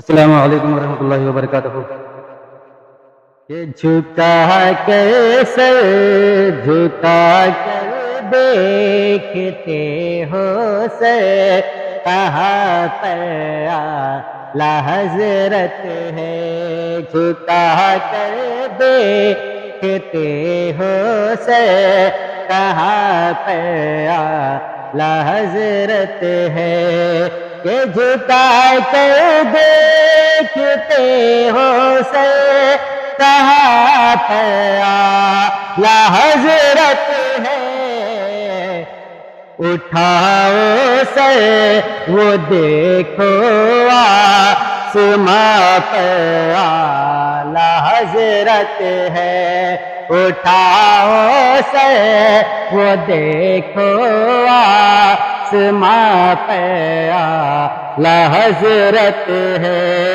अस्सलामु अलैकुम वरहमतुल्लाहि वबरकातुहू। ये झुका कर सर झुका कर देखते हो सर, कहाँ पर आला हजरत है। झुका कर देखते हो सर, कहाँ पर आला हजरत है। ये झुका कर देखते हो सर, कहाँ पर आला हजरत है। उठाओ सर वो देखो आसमां पर आला हजरत है। उठाओ सर वो देखो आसमां पर आला हजरत है।